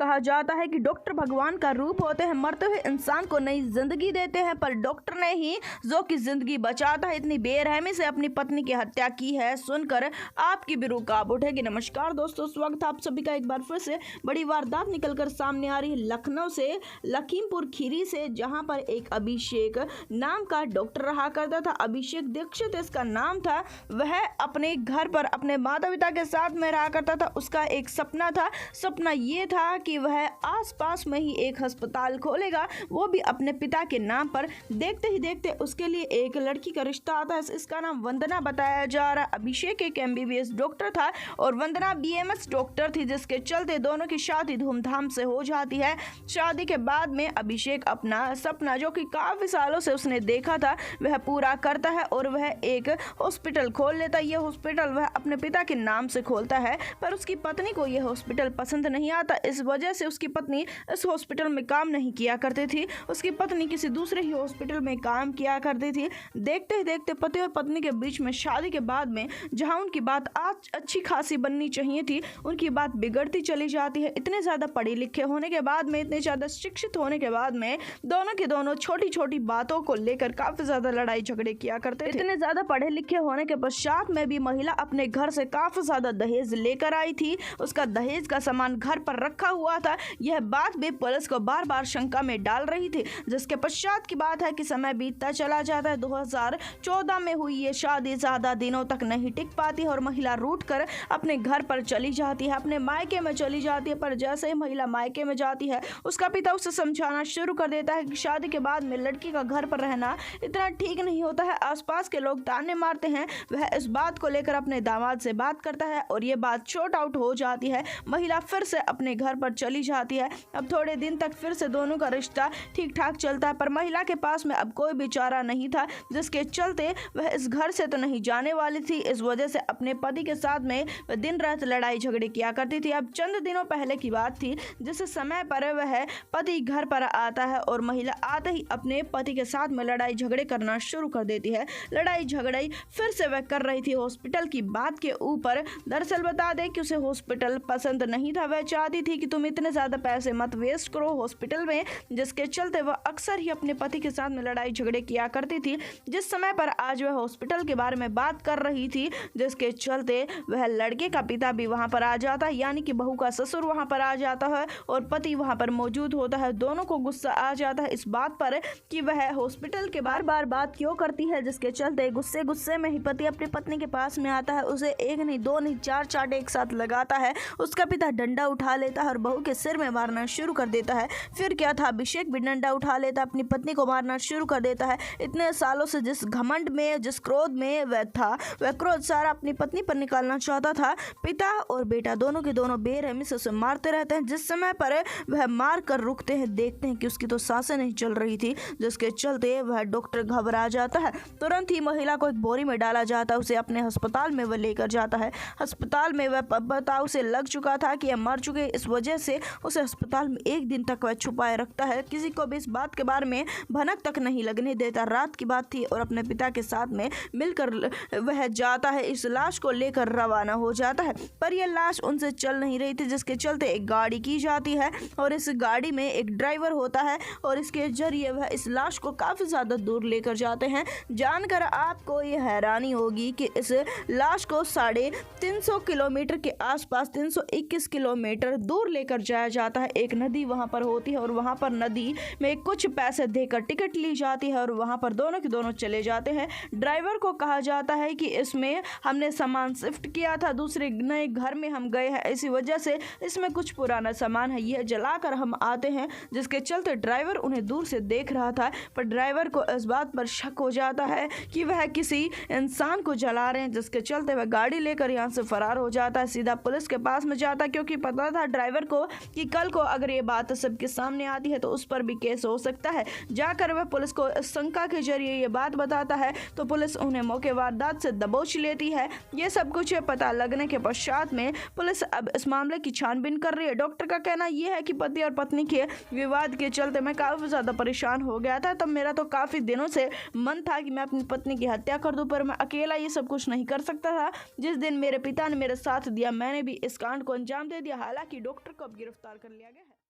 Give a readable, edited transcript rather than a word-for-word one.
कहा जाता है कि डॉक्टर भगवान का रूप होते हैं, मरते हुए इंसान को नई जिंदगी देते हैं, पर डॉक्टर ने ही जो की जिंदगी बचाता है। इतनी बेरहमी से अपनी पत्नी की हत्या की है, सुनकर आपकी भी रूह कांप उठेगी। नमस्कार दोस्तों, स्वागत है आप सभी का एक बार फिर से। बड़ी वारदात निकलकर सामने आ रही है लखनऊ से, लखीमपुर खीरी से, जहां पर एक अभिषेक नाम का डॉक्टर रहा करता था। अभिषेक दीक्षित इसका नाम था। वह अपने घर पर अपने माता पिता के साथ में रहा करता था। उसका एक सपना था, सपना ये था कि वह आसपास में ही एक अस्पताल खोलेगा, वो भी अपने पिता के नाम पर। देखते ही देखते उसके लिए एक लड़की का रिश्ता आता है। इसका नाम वंदना बताया जा रहा। अभिषेक एक MBBS डॉक्टर था और वंदना BMS डॉक्टर थी, जिसके चलते दोनों की शादी धूमधाम से हो जाती है। शादी के बाद में अभिषेक अपना सपना, जो कि काफी सालों से उसने देखा था, वह पूरा करता है और वह एक हॉस्पिटल खोल लेता है। यह हॉस्पिटल वह अपने पिता के नाम से खोलता है, पर उसकी पत्नी को यह हॉस्पिटल पसंद नहीं आता। इस वजह से उसकी पत्नी इस हॉस्पिटल में काम नहीं किया करती थी। उसकी पत्नी किसी दूसरे ही हॉस्पिटल में काम किया करती थी। देखते ही देखते पति और पत्नी के बीच में शादी के बाद में जहां उनकी बात आज अच्छी खासी बननी चाहिए थी, उनकी बात बिगड़ती चली जाती है। इतने ज़्यादा पढ़े लिखे होने के बाद में, इतने ज़्यादा शिक्षित होने के बाद में दोनों के दोनों छोटी छोटी बातों को लेकर काफ़ी ज़्यादा लड़ाई झगड़े किया करते थे। इतने ज़्यादा पढ़े लिखे होने के पश्चात में भी महिला अपने घर से काफ़ी ज़्यादा दहेज लेकर आई थी। उसका दहेज का सामान घर पर रखा हुआ था। यह बात भी पुलिस को बार बार शंका में डाल रही थी। जिसके पश्चात की बात है कि समय बीतता चला जाता है। 2014 में हुई ये शादी ज़्यादा दिनों तक नहीं टिक पाती है और महिला रूठ कर अपने घर पर चली जाती है, अपने मायके में चली जाती है। पर जैसे ही महिला मायके में जाती है, उसका पिता उसे समझाना शुरू कर देता है कि शादी के बाद में लड़की का घर पर रहना इतना ठीक नहीं होता है। आसपास के लोग ताने मारते हैं। वह इस बात को लेकर अपने दामाद से बात करता है और ये बात शॉर्ट आउट हो जाती है। महिला फिर से अपने घर पर चली जाती है। अब थोड़े दिन तक फिर से दोनों का रिश्ता ठीक ठाक चलता है, पर महिला के पास में अब कोई भी चारा नहीं था, जिसके चलते वह इस घर से तो नहीं जाने वाली थी। इस वजह से अपने पति के साथ में वह दिन रात लड़ाई झगड़े किया करती थी। अब चंद दिनों पहले की बात थी, जिस समय पर वह पति घर पर आता है और महिला आते ही अपने पति के साथ में लड़ाई झगड़े करना शुरू कर देती है। लड़ाई झगड़े फिर से वह कर रही थी हॉस्पिटल की बात के ऊपर। दरअसल बता दें कि उसे हॉस्पिटल पसंद नहीं था। वह चाहती थी कि तुम इतने ज़्यादा पैसे मत वेस्ट करो हॉस्पिटल में, जिसके चलते वह अक्सर ही अपने पति के साथ में लड़ाई झगड़े किया करती थी। जिस समय पर आज वह हॉस्पिटल के बारे में बात कर रही थी, जिसके चलते वह लड़के का पिता भी वहाँ पर आ जाता है, यानी कि बहू का ससुर वहाँ पर आ जाता है और पति वहाँ पर मौजूद होता है। दोनों को गुस्सा आ जाता है इस बात पर कि वह हॉस्पिटल के बार बार बात क्यों करती है, जिसके चलते गुस्से गुस्से में ही पति अपनी पत्नी के पास में आता है। उसे एक नहीं, दो नहीं, चार चाटे एक साथ लगाता है। उसका पिता डंडा उठा लेता है और बहू के सिर में मारना शुरू कर देता है। फिर क्या था, अभिषेक भी डंडा उठा लेता है, अपनी पत्नी को मारना शुरू कर देता है। इतने सालों से जिस घमंड में, जिस क्रोध में वह था, वह क्रोध सारा अपनी पत्नी पर निकालना चाहता था। पिता और बेटा दोनों के दोनों बेरहमी से उसे मारते रहते हैं। जिस समय पर वह मार कर रुकते हैं, देखते हैं कि उसकी तो सांसें नहीं चल रही थी, जिसके चलते वह डॉक्टर घबरा जाता है। तुरंत ही महिला को एक बोरी में डाला जाता है। उसे अपने अस्पताल में वह लेकर जाता है। अस्पताल में वह पता उसे लग चुका था कि यह मर चुके। इस वजह से उसे अस्पताल में एक दिन तक वह छुपाए रखता है। किसी को भी इस बात के बारे में भनक तक नहीं लगने देता। रात की बात थी और अपने पिता के साथ में मिलकर वह जाता है, इस लाश को लेकर रवाना हो जाता है। पर यह लाश उनसे चल नहीं रही थी, जिसके चलते एक गाड़ी की जाती है और इस गाड़ी में एक ड्राइवर होता है और इसके जरिए वह इस लाश को काफ़ी ज़्यादा दूर लेकर जाते हैं। जानकर आपको ये हैरानी होगी कि इस लाश को 350 किलोमीटर के आसपास, 321 किलोमीटर दूर लेकर जाया जाता है। एक नदी वहाँ पर होती है और वहाँ पर नदी में कुछ पैसे देकर टिकट ली जाती है और वहाँ पर दोनों के दोनों चले जाते हैं। ड्राइवर को कहा जाता है कि इसमें हमने सामान शिफ्ट किया था, दूसरे नए घर में हम गए हैं, इसी वजह से इसमें कुछ पुराना सामान है, यह जलाकर हम आते हैं। जिसके चलते ड्राइवर उन्हें दूर से देख रहा था, पर ड्राइवर को इस बात पर शक हो जाता है कि वह किसी इंसान को जला रहे हैं, जिसके चलते वह गाड़ी लेकर यहाँ से फरार हो जाता है। सीधा पुलिस के पास में जाता है, क्योंकि पता था ड्राइवर को कि कल को अगर ये बात सबके सामने आती है तो उस पर भी केस हो सकता है। जाकर वह पुलिस को शंका के जरिए ये बात बताता है तो पुलिस उन्हें मौके वारदात से दबोच लेती है। ये सब कुछ पता लगने के पश्चात में पुलिस अब इस मामले की छानबीन कर रही है। डॉक्टर का कहना यह है कि पति और पत्नी के विवाद के चलते मैं काफ़ी ज़्यादा परेशान हो गया था। तब मेरा तो काफ़ी दिनों से मन था कि मैं अपनी पत्नी की हत्या कर दूं, पर मैं अकेला ये सब कुछ नहीं कर सकता था। जिस दिन मेरे पिता ने मेरे साथ दिया, मैंने भी इस कांड को अंजाम दे दिया। हालांकि डॉक्टर को अब गिरफ्तार कर लिया गया है।